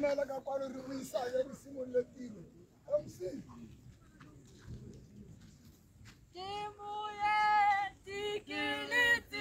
Romela ka kwano re go isa ya di simolletile. MC. Ke moye tikilitile.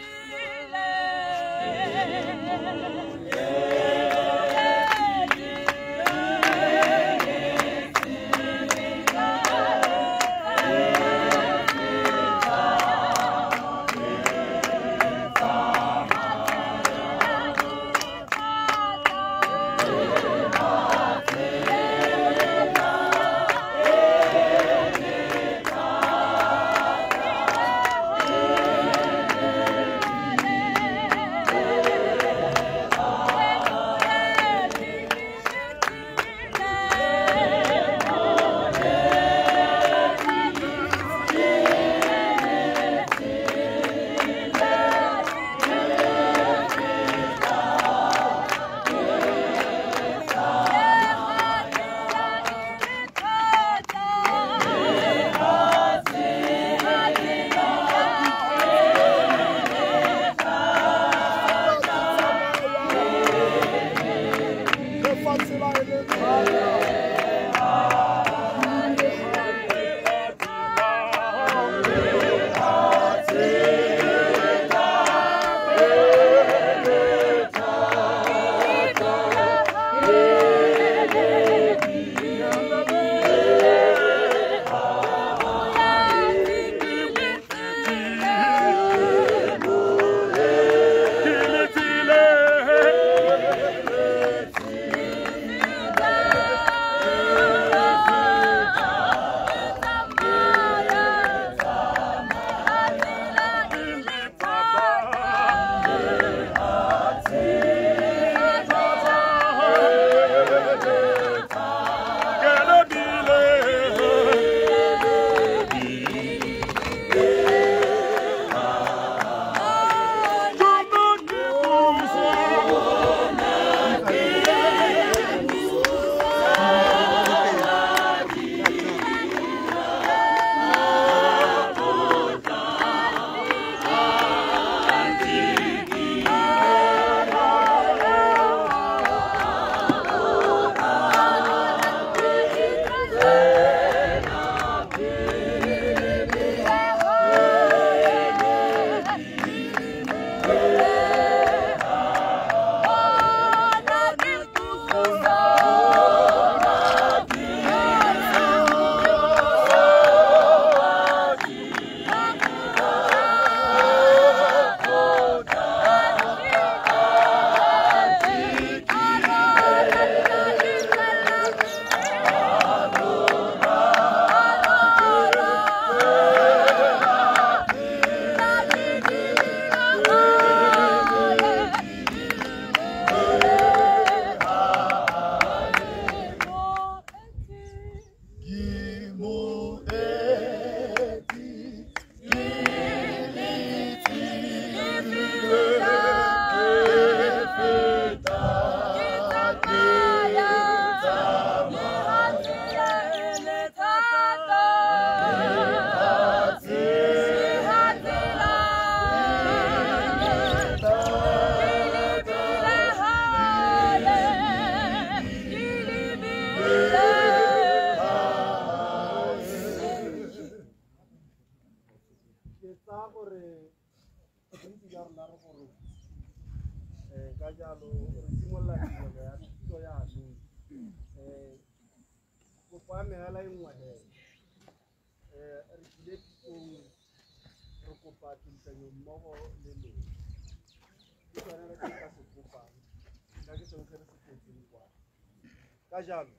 Kajalo,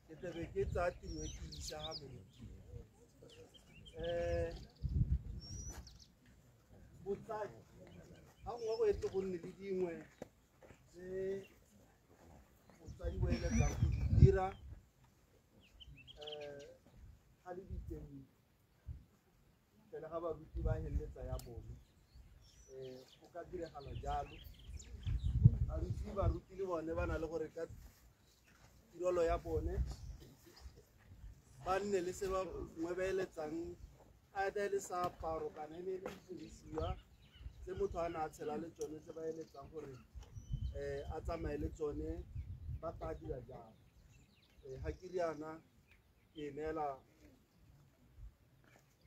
ke tebe ke tsa tiro e ke isa ha bone. Botsadi, ha ngwa go etse go nne le dingwe tse botsadi bo eletsang go di dira ga le diteng pele ga baruti ba heletsa ya bone. Go ka diragala jalo. Baruti le bone ba na le gore ka tirelo ya bone ba nne le se ba ngwe ba eletsang a le sa aparo kana e le dirisiwa tse motho a na a tshela le tsone tse ba eletsang gore a tsamaye le tsone ba tla dira jang ha ke riana ke nela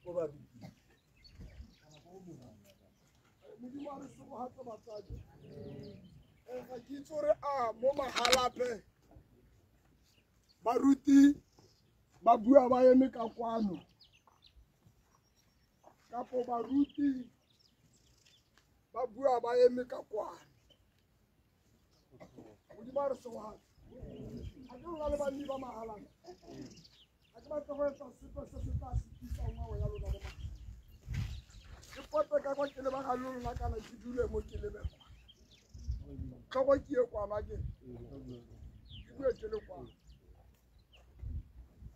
go ba bitse Modimo a re sego hatse batsadi ga ke itse gore a mo magalape baruti ba bua ba eme ka kwano kapo baruti ba bua ba eme ka kwano Modimo a re sego hatse a ke nna le banni ba magalana a ke batla go etsa sepe se se tla setisa ngwao ya lona mo magalana ke pote ka kwa ke le ba ga lona kana ke dule mo ke lebe kwa tlhoko ke ye kwana ke bue ke le kwana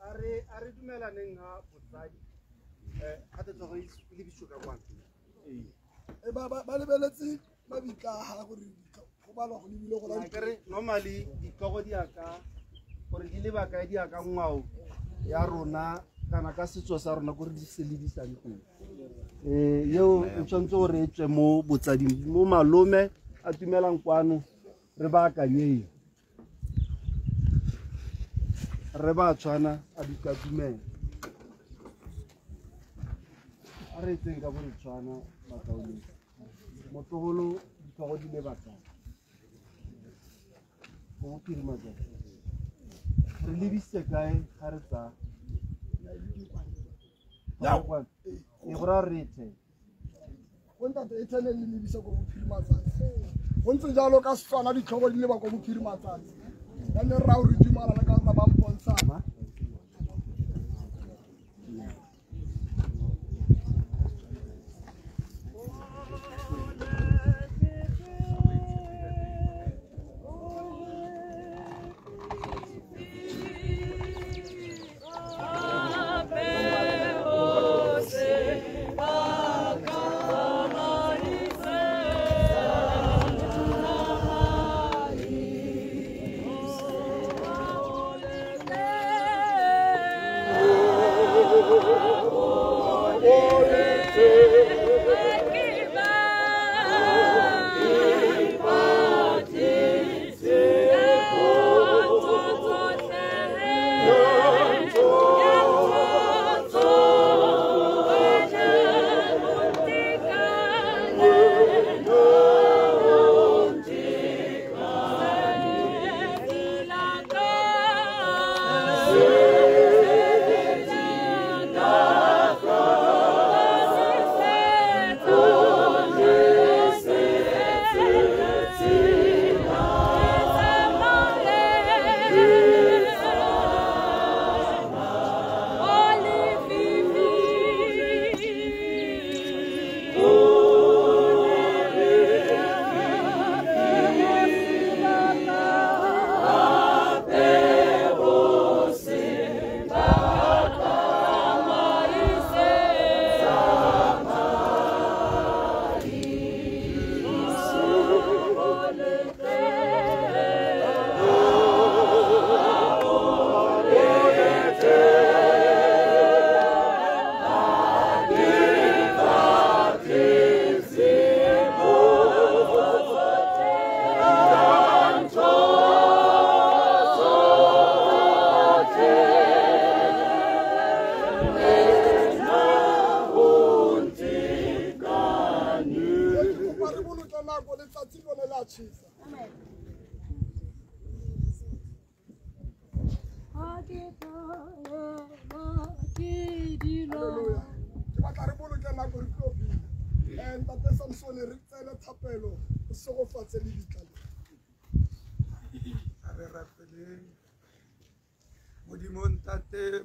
a re dumelaneng ga botsadi ga te tsogo le bitso ka kwana ba lebeletse mabitla ga gore go balwa go lebile go a kere normally ditlogo di aka gore di leba kae di aka ngwao ya rona kana ka setso sa rona gore di se lebisang teng yeo e tshwanetse gore e tswe mo botsading mo malome a tumelang kwano re ba akanyeng re ba tshwana a di ka dumela a re etseng ka gore tshwana bataoleng motlogolo ditlogo di le batlang go phirimatsa re lebisitse kae ga re tsaya e gora rethe go ntate e tshwane le lebisa ko bophirimatsatsi go ntse jalo ka Setswana ditlhogo di leba ko bophirimatsatsi ba ne rra o re dumalana ka ba mpontshana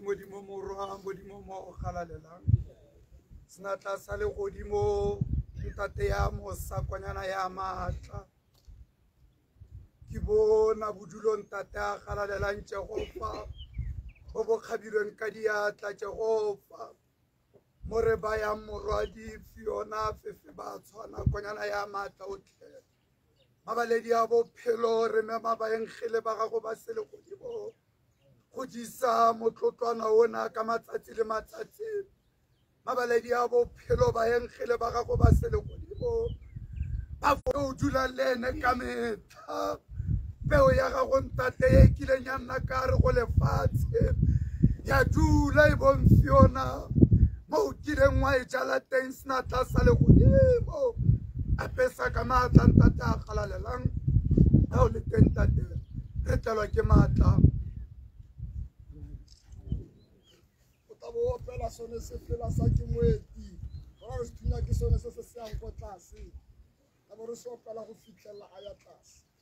Modimo morwa modimo mo galalelang snatla sa le godimo ntate ya mosakwanyana ya maatla ke bona bodulo ntate a galalelang Jehova bo bo kgabilweng ka diatla Jehova mo re ba yang morwadi Fiona fefe ba tshwana kwanyana ya maatla o tle mabaledi ya bophelo re mema baengele ba gago ba se le godimo go disa motlotlwana ona ka matsatsi le matsatsi mabaledi ya bophelo baengele ba gago ba se le godimo ba fo o dula le ene ka metlha peo ya gago ntate e kileng ya nna ka re go lefatshe ya dula e bonfiona mo o kileng wa e jala teng senatla sa legodimo a pesa ka maatla ntate a galalelang ga o le teng tate re tlelwa ke maatla o tla bo opela sone se fela sa ke moeti gona re se thunya ke sone se se yang ko tlase ka bo re se opela go fitlhelela a ya tlase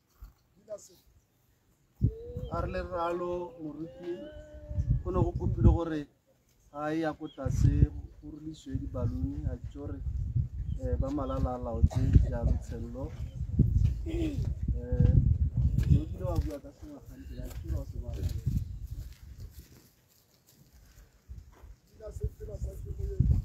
dila se a re le ralo moruti go ne go kopile gore a ya ko tlase go releasiwe dibaluni a tshore ba malala laotse jalo tsello yo dilo wa bua ka sengwe gantsi ya tshilo se ba dila se fela sa ke moeti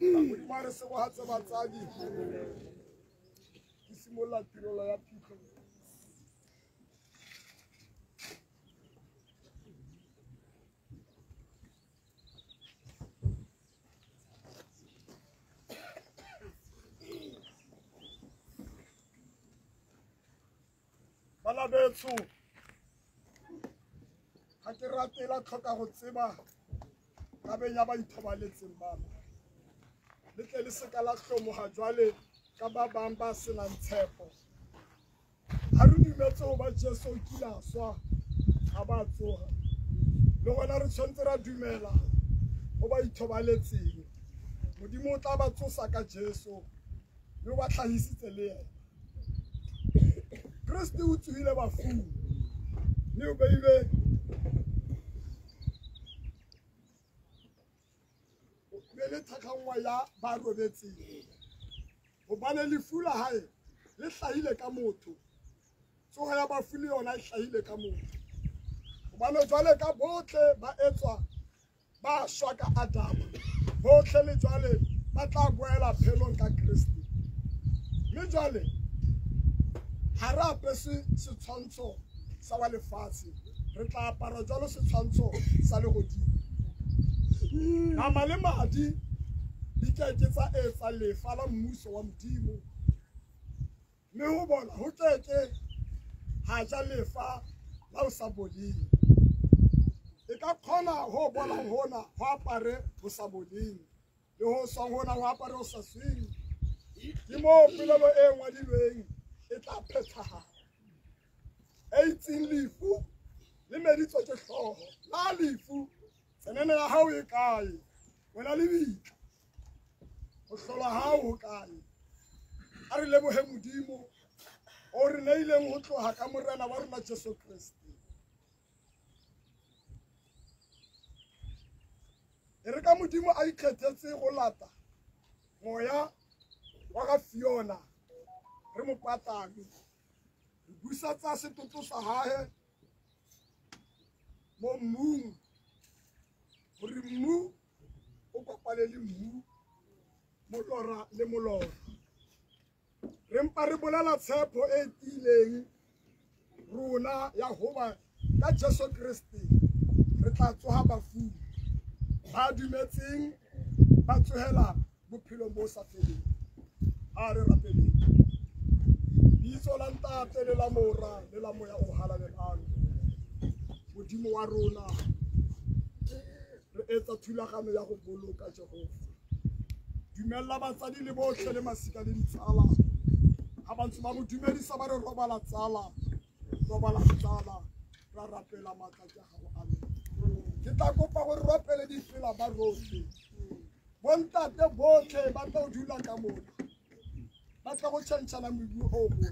Modimo a re sebogatse batsadi ke simolola tirelo ya phitlho. Bana betso ga ke ratela tlhoka go tseba ka benya ba ithobaletseng bana le tle le seka la hlomoga jwale ka ba bang ba senang tshepo ga re dumetse go ba Jesu o kile a swa ga ba tsoga le gona re tshwanetse ra dumela go ba ithobaletseng Modimo o tla ba tsosa ka Jesu le o ba tlhagisitse le yena Kristi o tsohile bafung mme o beile le thakgangwa ya ba robetseng gobane lefu la hae le hlahile ka motho tsoga ya bafu le yona e hlahile ka motho gobane jwale ka botlhe ba etswa ba shwa ka Adama botlhe le jwale ba tla boela phelong ka Kristi mme jwale ha re apese setshwantsho sa wa lefatshe re tla apara jwalo setshwantsho sa legodimo nama le madi di keke tsa etsa lefa la mmuso wa Modimo mme ho bona ho keke ha ja lefa la o sa boleng e ka khona ho bona hona ho apare ho sa boleng le ho sa hona ho apare ho sa swing ke mo pelelo e ngwadilweng e tla phethahala e itseng lefu le meditswe ke hloho la lefu tsenene ya hao e kae wena le bitla o hlola hao ho kae a re lebohe Modimo o re neileng ho tloha ka morena wa rona Jesu Kristi e re ka Modimo a ikgethetse go lata moya wa ga Fiona re mo patame re busa tsa setoto sa hae mo mmung gore mmu o kopane le mmu molora le molora re mpa re bolela tshepo e tileng rona ya hoba ka Jesu Kristi re tla tsoha bafu ba dumetseng ba tsohela bophelo bo sa feleng a re rapeleng bitso la ntate le la mora le la moya o halalelang Modimo wa rona re etsa thulagano ya go boloka Jehova dumella batsadi le botlhe le masika le ditsala ha bantse ba mo dumedisa ba re robala tsala ra rapela matsatsi a gago amen ke tla kopa gore rapele di fela ba rotlhe bontate botlhe ba tla o dula ka mona ba tla go tshentshana mobu o mone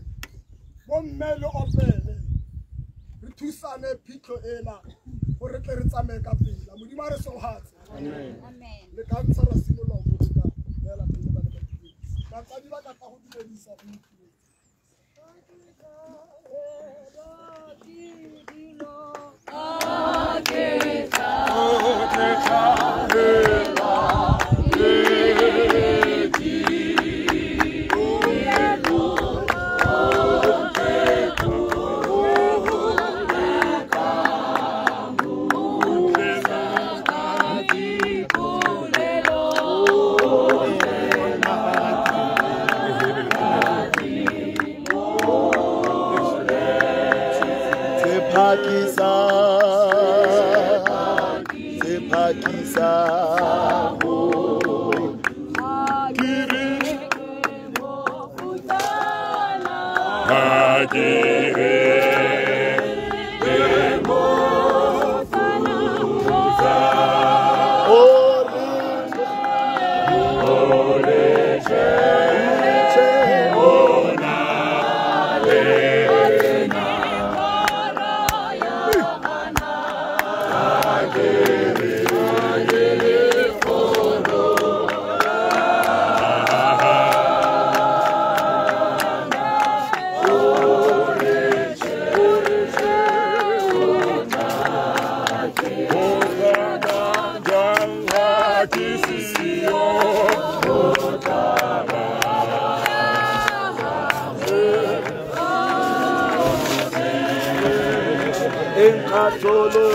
bomme le opele re thusane phitlho ena gore tle re tsamaye ka pela Modimo a re sogatse Amen. le ka ntsha ra simolola go boloka fela pele ba le batsadi ba ka tla go dumedisa Hallelujah.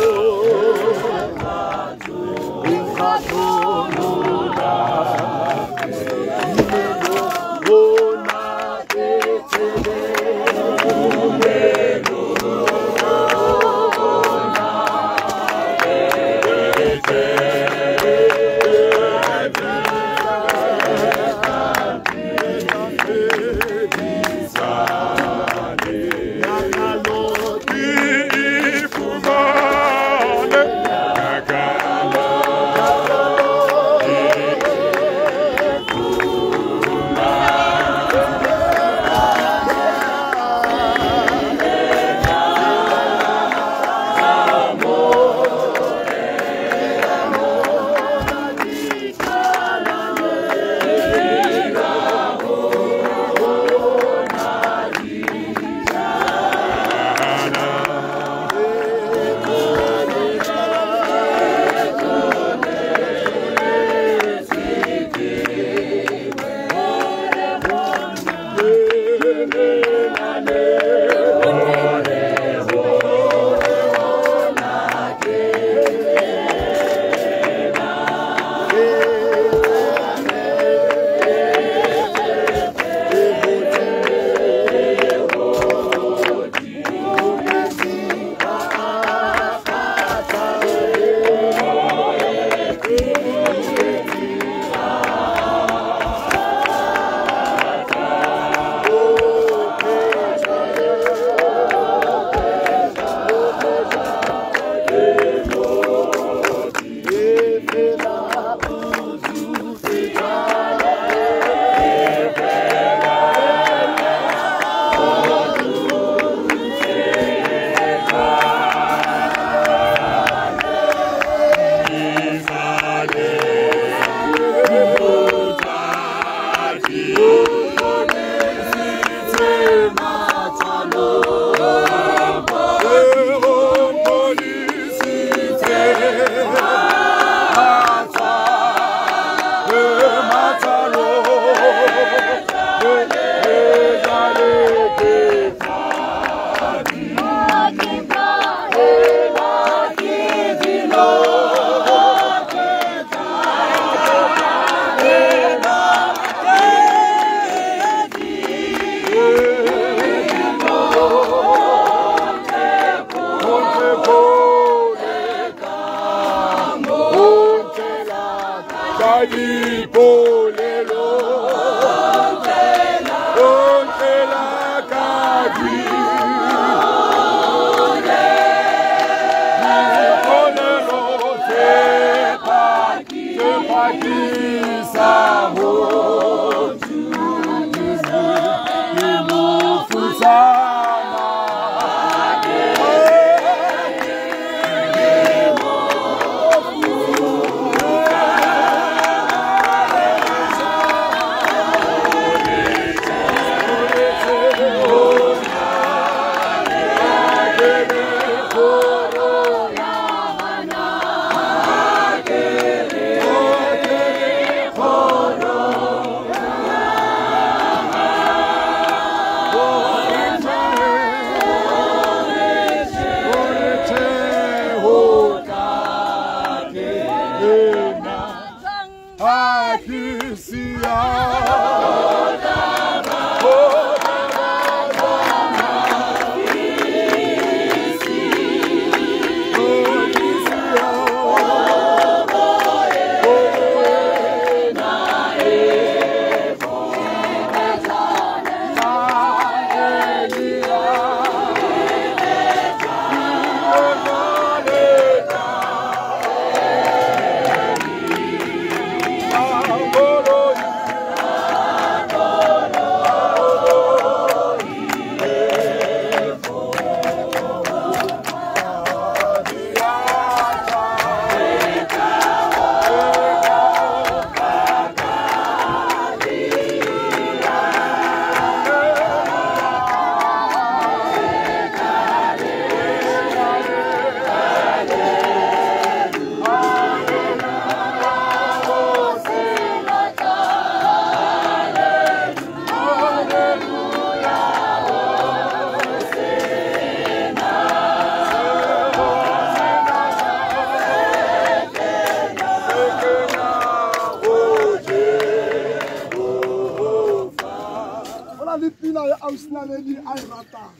pula ya Ausnaledi a e ratang.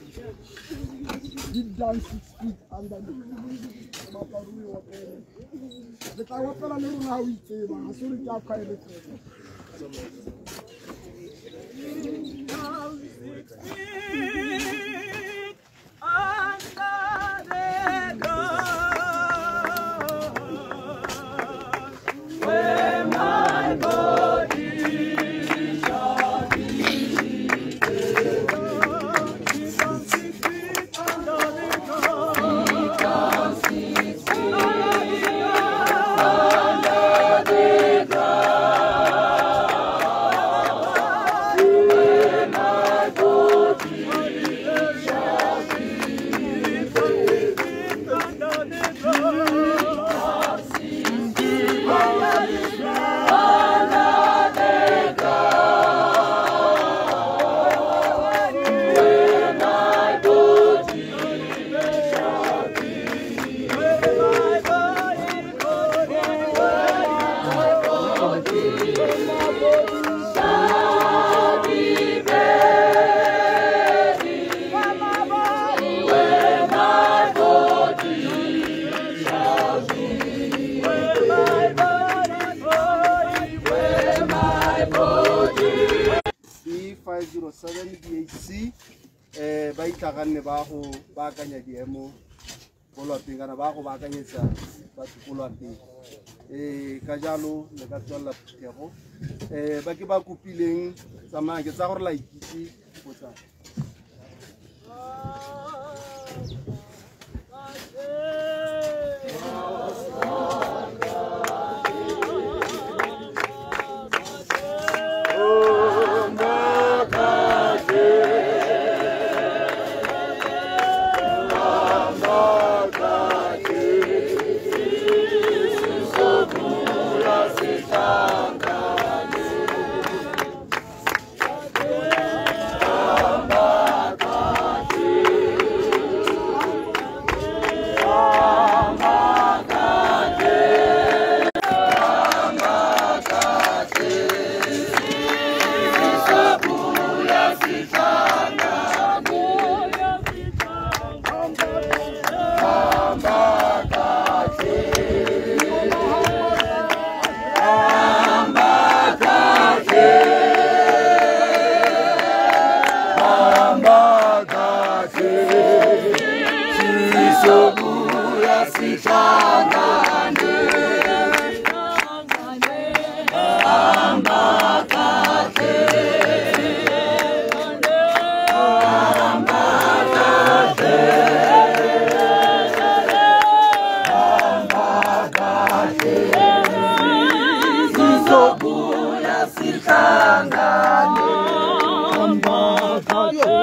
Deep down 6 feet underneath. Maparui wa pele. Le tla opela le rona ha o itseba, ha se re ke a khaele fela. Where my body BHC ba itlaganne ba go baakanya diemo go lwapeng kana ba go baakanyetsa batho go lwapeng ka jalo le ka tswalla phego ba ke ba kopileng tsamaya ke tsa gore la ikitse go tsa Yeah.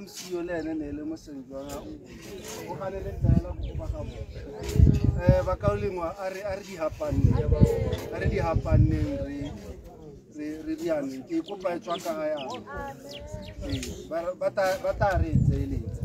MCO le ene ne le mosenjwa o ganele tsela go ba ga ba ka lengwa a re di hapaneng re diane ke kopa etswa ka ga ya ba ta re tseletsa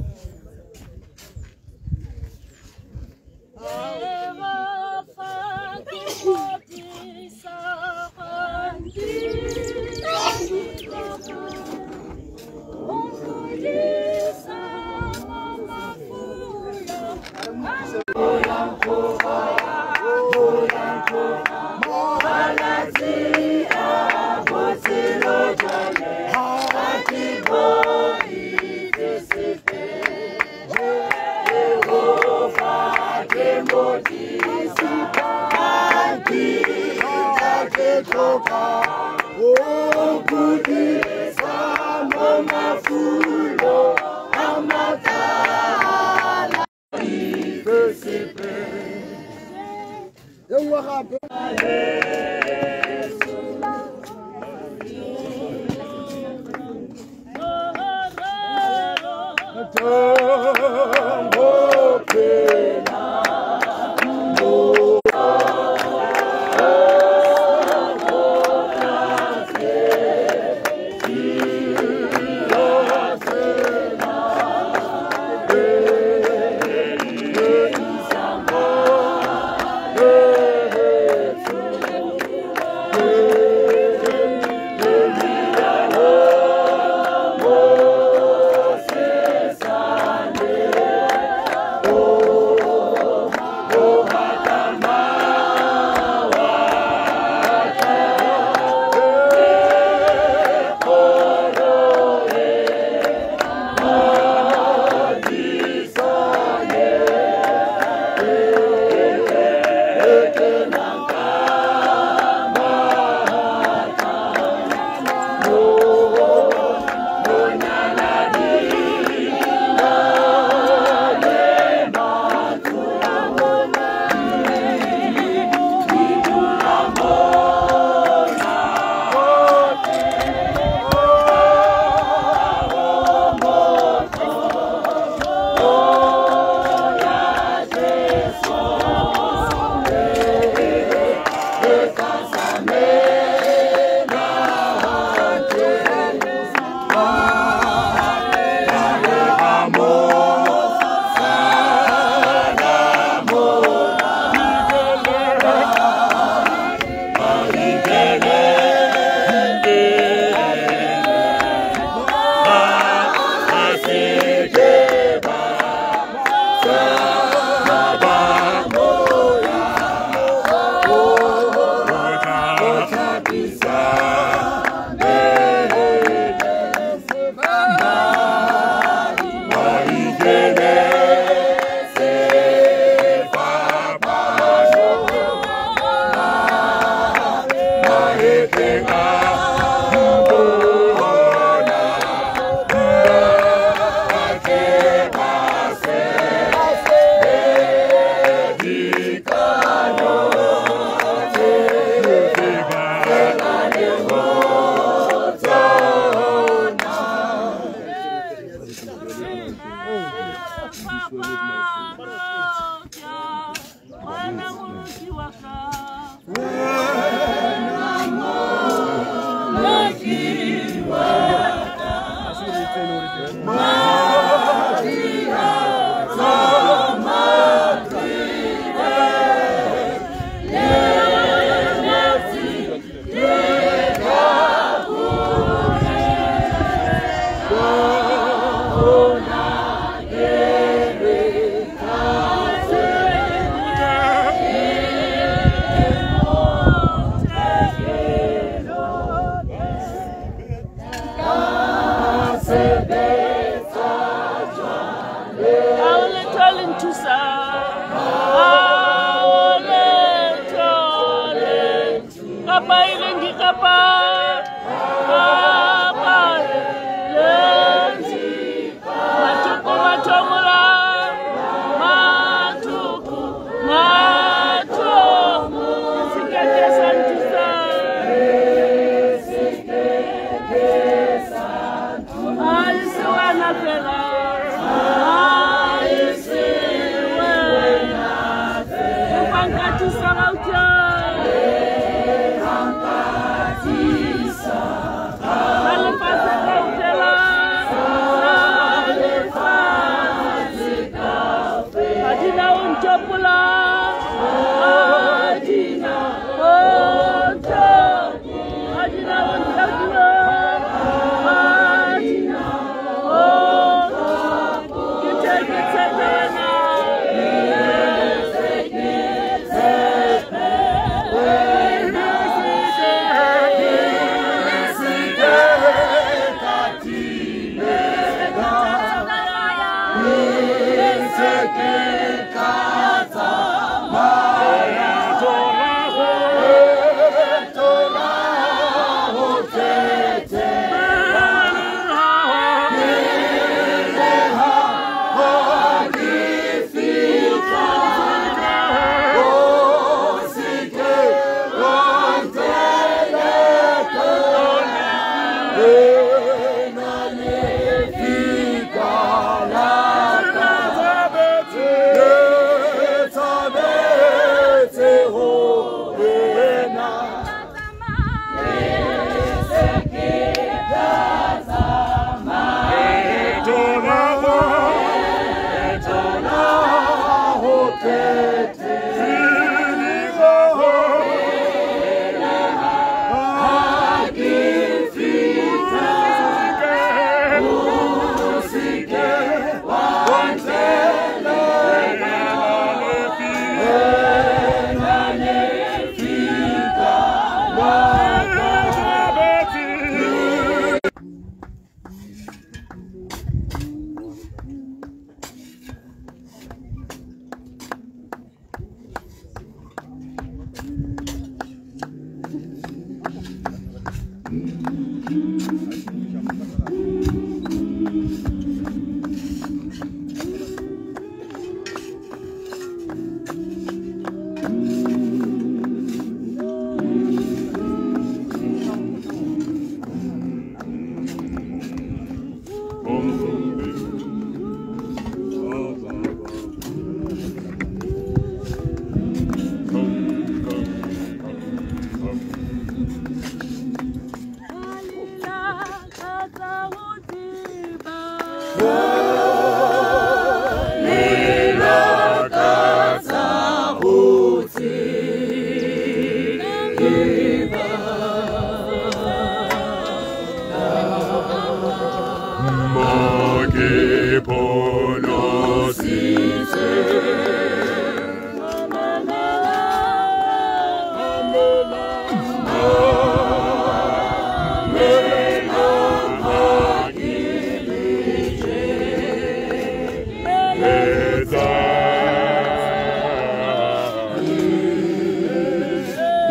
Oh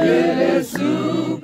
Yesu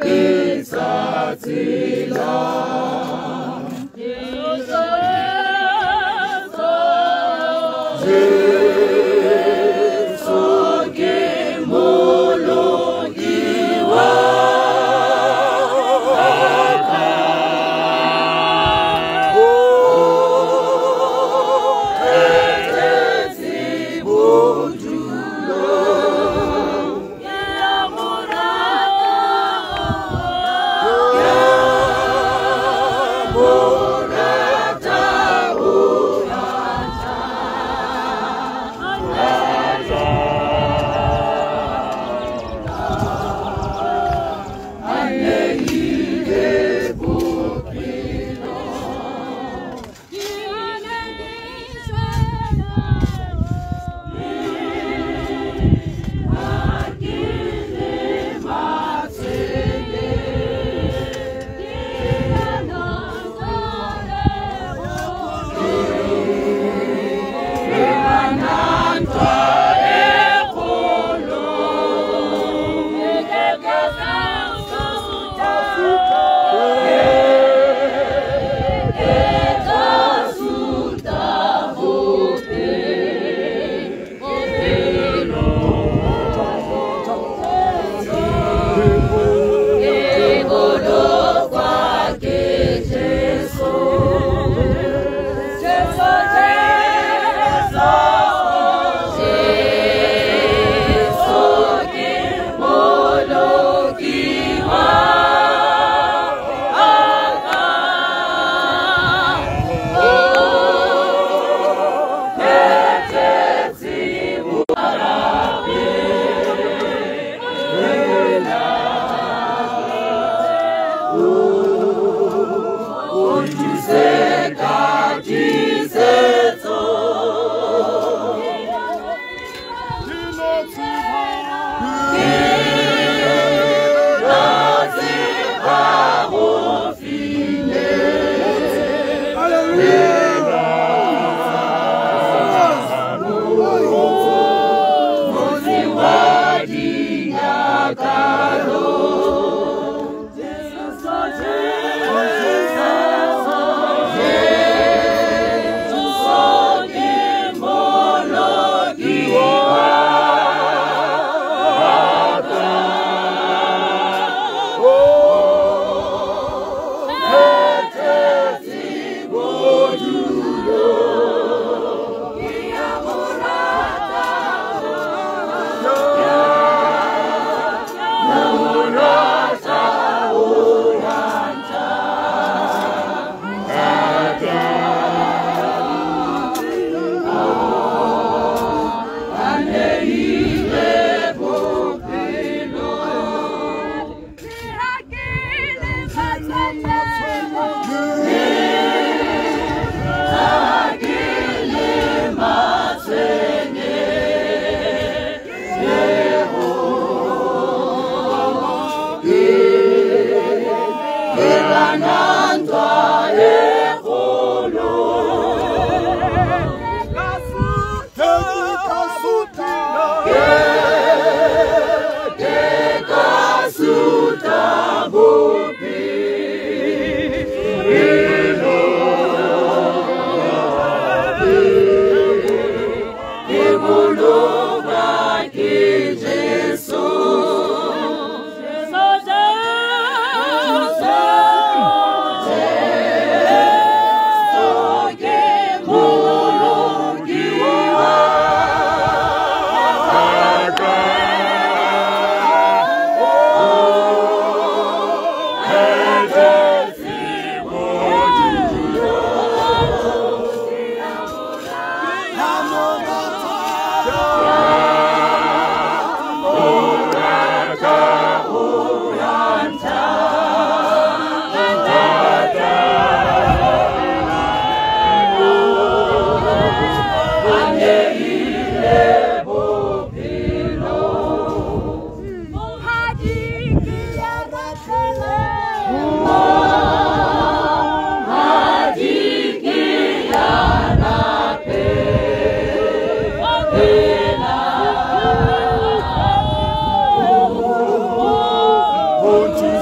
Won't you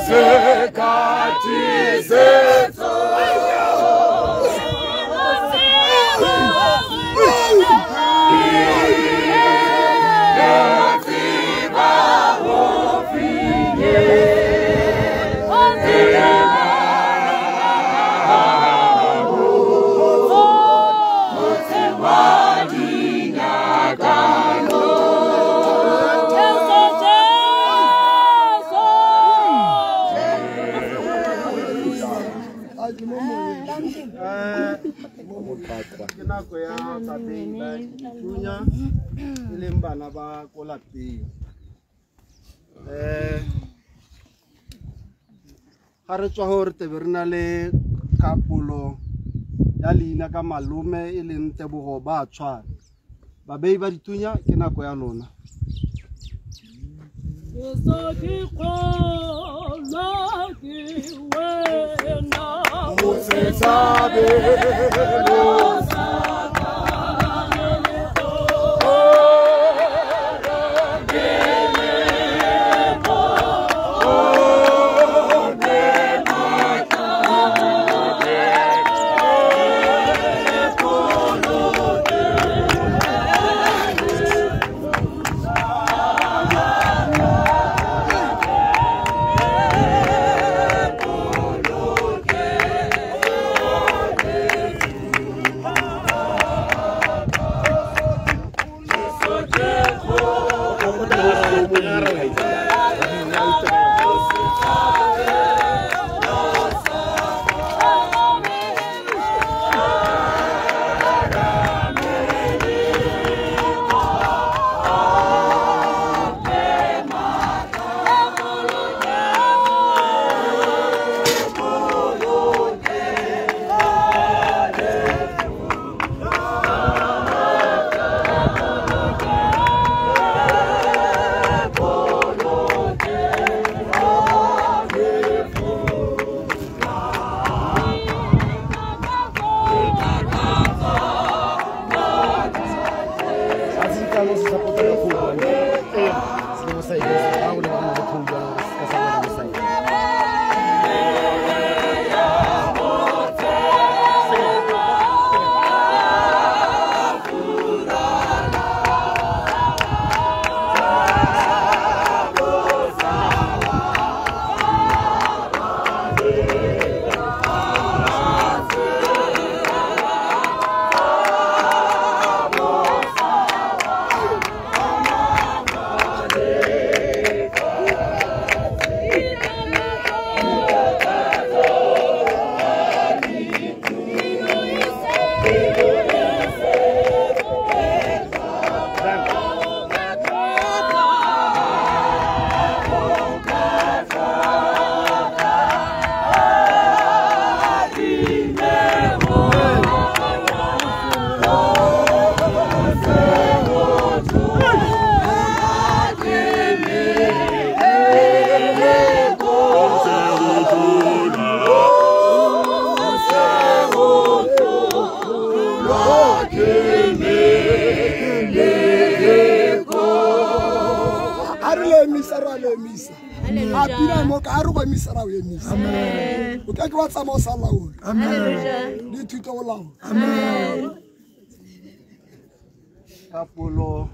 Ke nako ya tate ba Dithunya e leng bana ba ko lapeng. Ga re tswa gore tebe re na le kgapolo ya leina ka malome e leng Tebogo ba Tshwane. Babei ba Dithunya ke nako ya lona. Kgapolo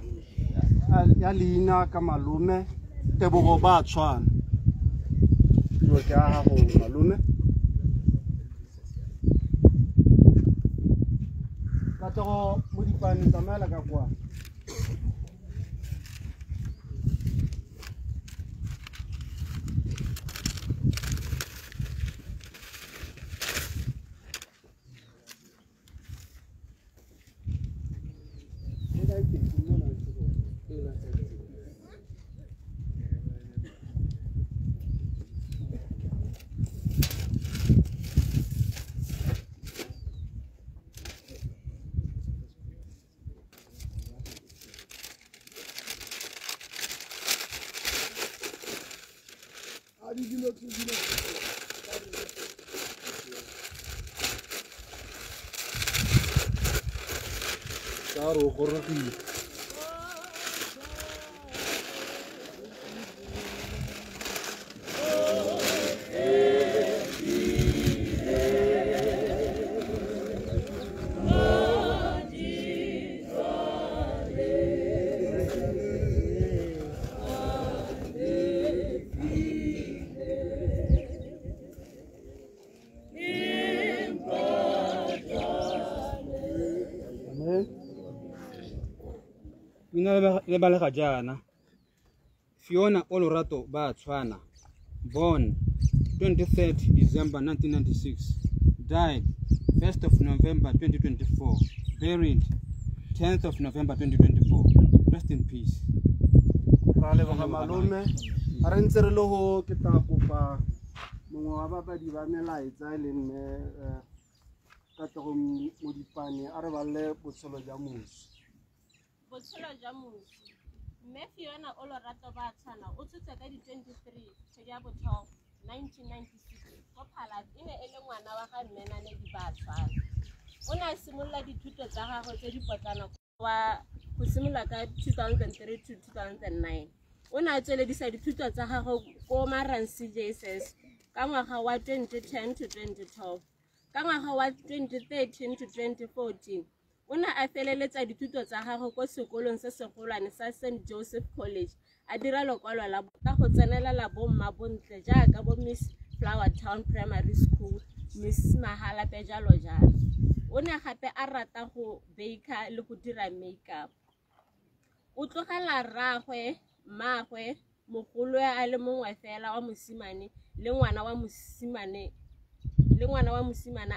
ya leina ka malome Tebogo ba Tshwane. Yo ke a go malome. Ka tlo mo dipane tsamela ka kwa. Claro, corregir. le balega jana. Fiona Olorato Batswana, born 23rd December 1996, died 1st of November 2024, buried 10th of November 2024. Rest in peace. Rale ba malome a re ntse re le go ke ta kopa mongwe wa babadi ba melaetsa e leng ka tlo mo dipane a re balle botshelo jwa mosi. Botshelo jwa mosi. Mme Fiona Olorato Batswana o tsutse ka di 23 kgwedi ya bothong 1996 go Phalane e ne e le ngwana wa ga Mmenane Batswana. O ne a simolola dithuto tsa gagwe tse di potlana wa go simolola ka 2003 to 2009. O ne a tsweledisa dithuto tsa gagwe ko Maransi JSS ka ngwaga wa 2010 to 2012. Ka ngwaga wa 2013 to 2014 o ne a feleletsa dithuto tsa gagwe ko sekolong se segolwane sa St. Joseph College a dira lekwalo la ka go tsenelela bomma bontle jaaka bo Miss Flower Town Primary School, Miss Mahala Pejalo jalo. O ne gape a rata go bake le go dira makeup. O tlogela rragwe, mmagwe, mogolo a le mongwe fela wa mosimane le ngwana wa mosimane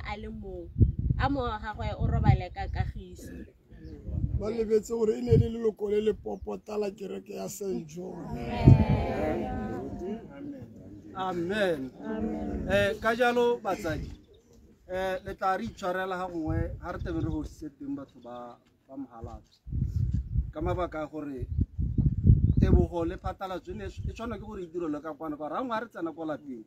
a le mongwe. A mo gagwe o robale ka Kagiso. Ba lebetse gore e ne le leloko le le popota la kereke ya St. John. Amen. Ka jalo batsadi le tla re itshwarela ga gongwe ga re tebe re go seteng batho ba Mohalatsa ka mabaka gore tebogo le phatalatso e tshwana ke gore e direlo ka kwana ka ra ngwa re tsena kwa lapeng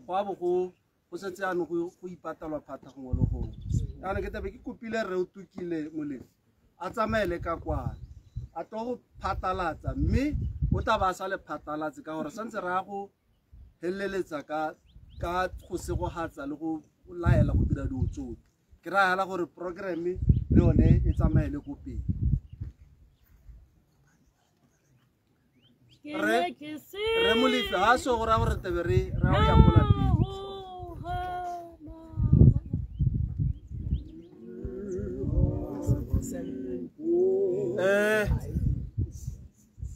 go a bo go setse ano go ipatalwa phata gongwe le gongwe. Yana ke tebe ke kopile re o tukile moleng a tsamaele ka kwana a tlo go phatalatsa mme o tla ba sa le phatalatse ka gore santse ra go heleletsa ka go segogatsa le go laela go dira diotsotso. Ke ra hala gore programme le yone e tsamaele go pele. Re molefi ha so go ra gore tebe re ra go ya go lapeng.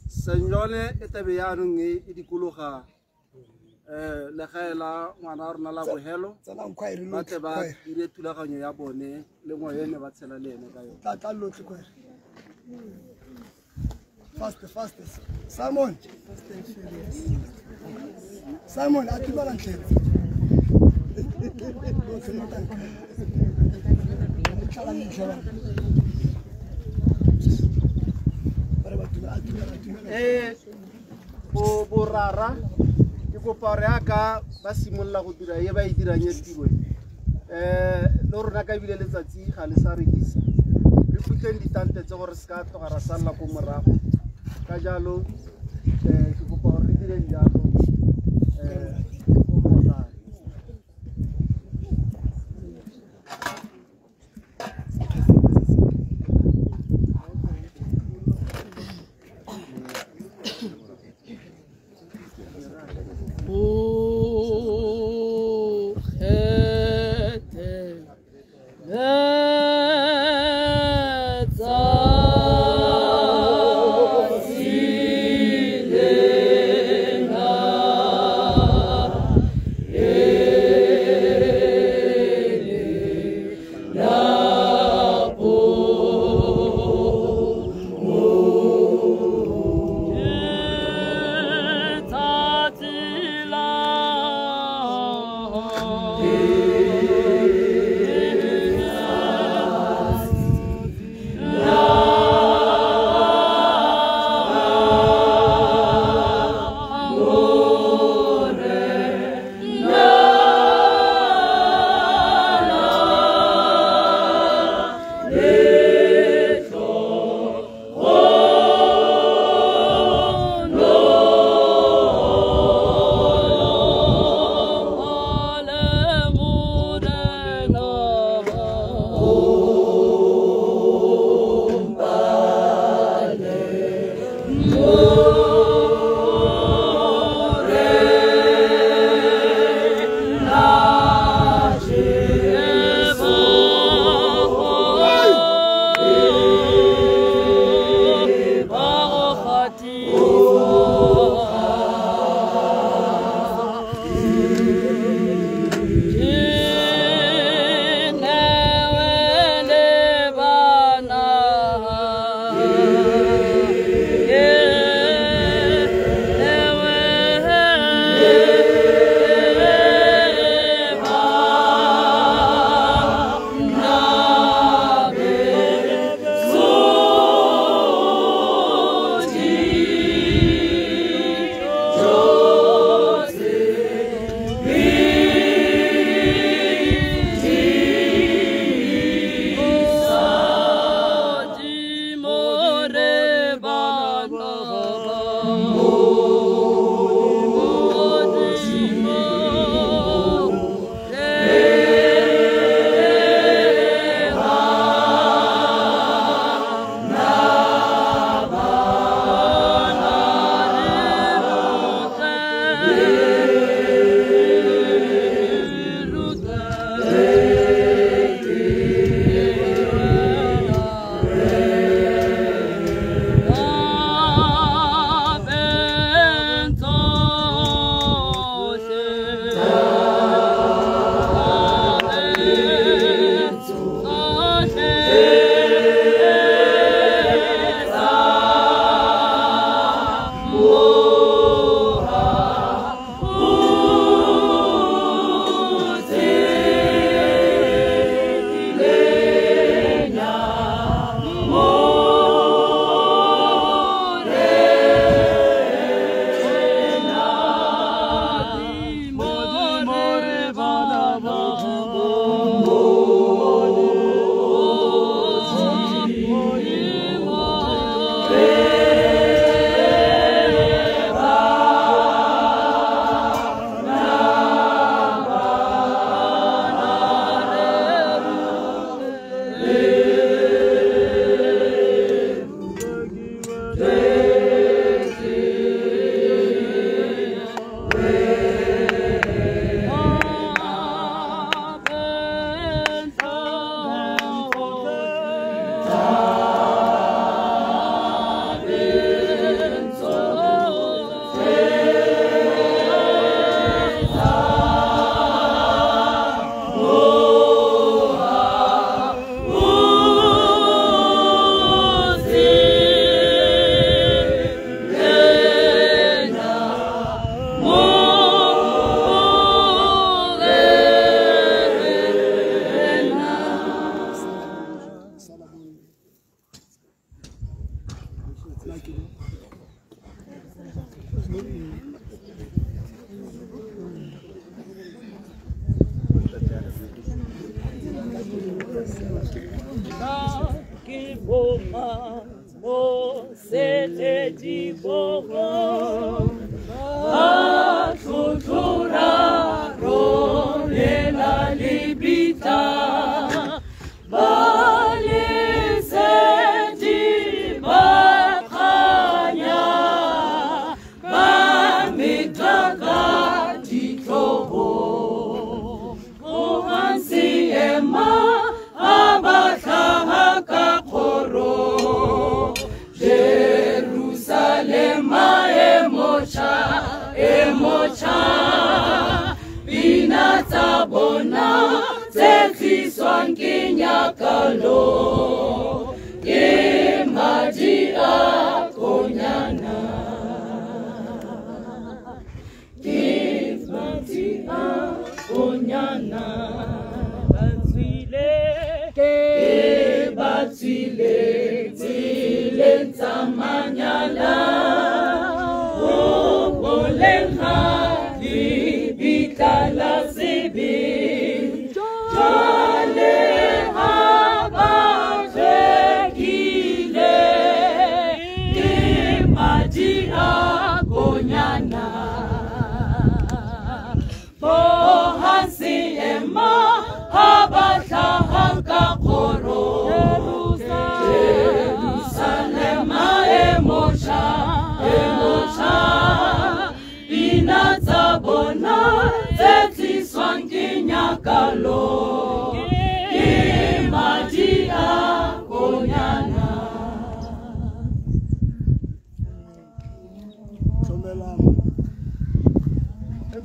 Senyone e tebe ya nong e dikologa le gaela ngwana rona la bohelo ba tle ba dire thulaganyo ya bone le ngwaene ba tshela le ene ka yone. Tata lotle kwa. Fast. Simon. Simon, a tibala ntle. Borara ke kopa re aka ba simolla go dira ye ba e dirang ye tiro le rona ka bile letsatsi ga le sa rekisa re putleng ditante tse gore se ka tloga ra salla ko morago ka jalo ke kopa gore re direng jalo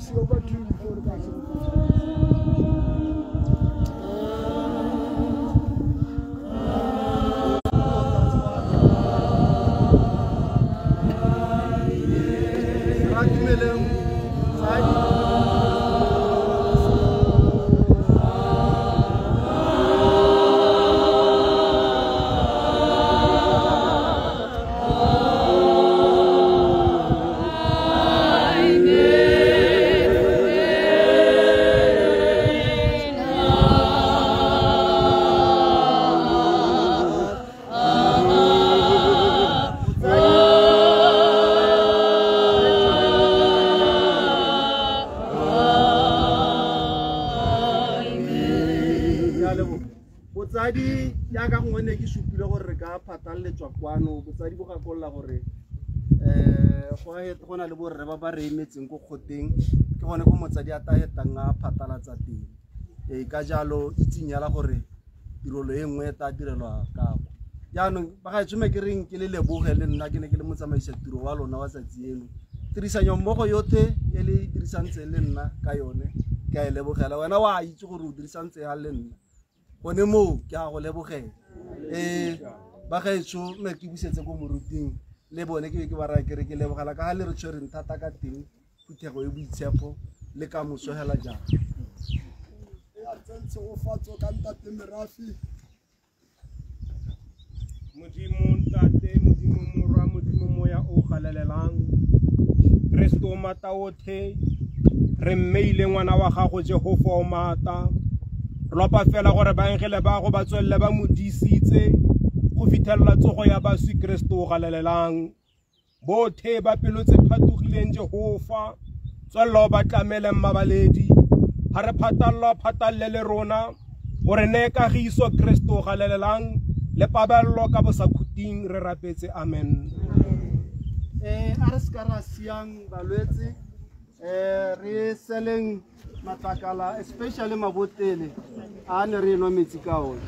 MC over to you before the gospel. botsadi ya ka ngone ke supile gore re ka phataletswa kwano botsadi bo gakolla gore go na le borre ba ba re emetseng go khoteng ke gone go motsadi a tahetang a phatalatsa teng ka jalo itsinyala gore tirolo e nngwe ta direlwa ka go jaanong ba ga tshome ke reng ke le leboge le nna ke ne ke le motsamaisa tiro wa lona wa tsatsi eno tirisanyo mmogo yotlhe e le dirisantse le nna ka yone ke a e lebogela wena wa itse gore o dirisantse ya le nna gone moo ke a go lebogela ba gaetsho me ke busetse go moruting le bone ke ba raya ke re ke lebogela ka ga le re tshwereng thata ka teng phuthego e boitshepo le ka mosogela jang Modimo ntate modimo morwa modimo moya o galelelang Kristo mata othe re mmeile ngwana wa gago Jehova o mata lopa fela gore ba engele ba go ba tswelle ba modisitse go fitella tsogo ya baswi Kristo o galelelang bothe ba pelotse phatogileng Jehova tswello ba tlamele mmabaledi ha re phatalle le rona gore ne ka giso Kristo o galelelang le paballo ka bosakhuting re rapetse amen a re ska ra siang balwetse re seleng matakala especially mabotele a ne re no metsi ka ona